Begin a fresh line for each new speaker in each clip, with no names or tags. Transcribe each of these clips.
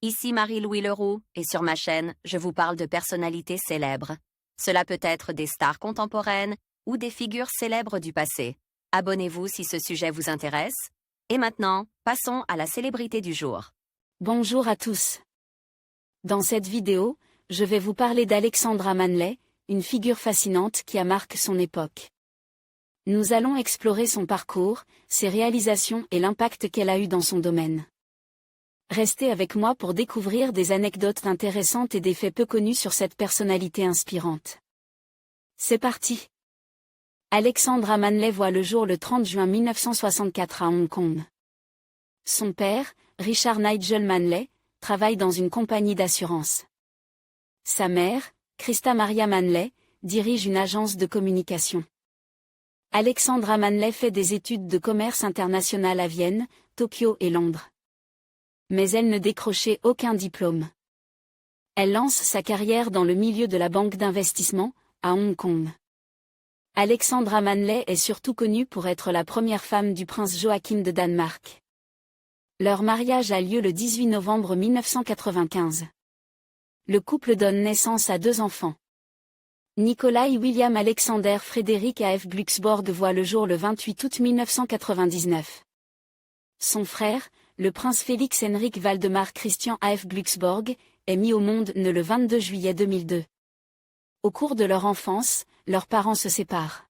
Ici Marie-Louis Leroux, et sur ma chaîne, je vous parle de personnalités célèbres. Cela peut être des stars contemporaines ou des figures célèbres du passé. Abonnez-vous si ce sujet vous intéresse. Et maintenant, passons à la célébrité du jour.
Bonjour à tous. Dans cette vidéo, je vais vous parler d'Alexandra Manley, une figure fascinante qui a marqué son époque. Nous allons explorer son parcours, ses réalisations et l'impact qu'elle a eu dans son domaine. Restez avec moi pour découvrir des anecdotes intéressantes et des faits peu connus sur cette personnalité inspirante. C'est parti! Alexandra Manley voit le jour le 30 juin 1964 à Hong Kong. Son père, Richard Nigel Manley, travaille dans une compagnie d'assurance. Sa mère, Christa Maria Manley, dirige une agence de communication. Alexandra Manley fait des études de commerce international à Vienne, Tokyo et Londres. Mais elle ne décrochait aucun diplôme. Elle lance sa carrière dans le milieu de la banque d'investissement, à Hong Kong. Alexandra Manley est surtout connue pour être la première femme du prince Joachim de Danemark. Leur mariage a lieu le 18 novembre 1995. Le couple donne naissance à 2 enfants. Nikolai William Alexander Frédéric A.F. Glucksborg voit le jour le 28 août 1999. Son frère, le prince Félix Henrik Valdemar Christian A.F. Glucksborg, est mis au monde le 22 juillet 2002. Au cours de leur enfance, leurs parents se séparent.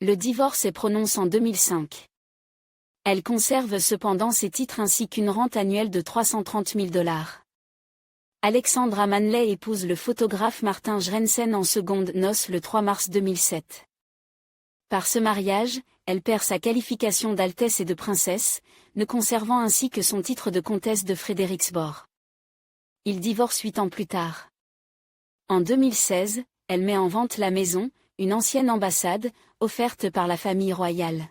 Le divorce est prononcé en 2005. Elle conserve cependant ses titres ainsi qu'une rente annuelle de $330 000. Alexandra Manley épouse le photographe Martin Jrensen en secondes noces le 3 mars 2007. Par ce mariage, elle perd sa qualification d'altesse et de princesse, ne conservant ainsi que son titre de comtesse de Frederiksborg. Ils divorcent 8 ans plus tard. En 2016, elle met en vente la maison, une ancienne ambassade, offerte par la famille royale.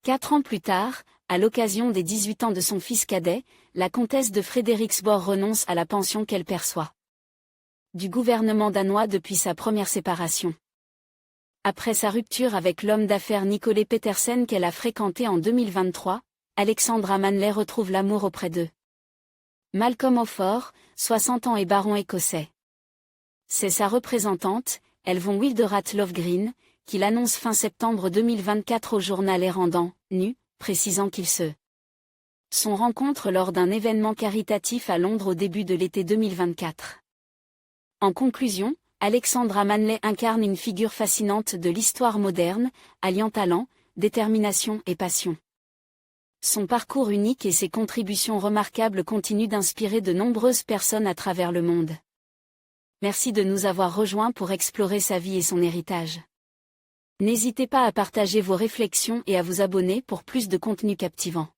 4 ans plus tard, à l'occasion des 18 ans de son fils cadet, la comtesse de Frederiksborg renonce à la pension qu'elle perçoit du gouvernement danois depuis sa première séparation. Après sa rupture avec l'homme d'affaires Nicolai Petersen qu'elle a fréquenté en 2023, Alexandra Manley retrouve l'amour auprès d'eux. Malcolm Offord, 60 ans et baron écossais. C'est sa représentante, Elvon Wilderath Lovegren, qui l'annonce fin septembre 2024 au journal Errandan, nu, précisant qu'ils se sont rencontrés lors d'un événement caritatif à Londres au début de l'été 2024. En conclusion, Alexandra Manley incarne une figure fascinante de l'histoire moderne, alliant talent, détermination et passion. Son parcours unique et ses contributions remarquables continuent d'inspirer de nombreuses personnes à travers le monde. Merci de nous avoir rejoints pour explorer sa vie et son héritage. N'hésitez pas à partager vos réflexions et à vous abonner pour plus de contenu captivant.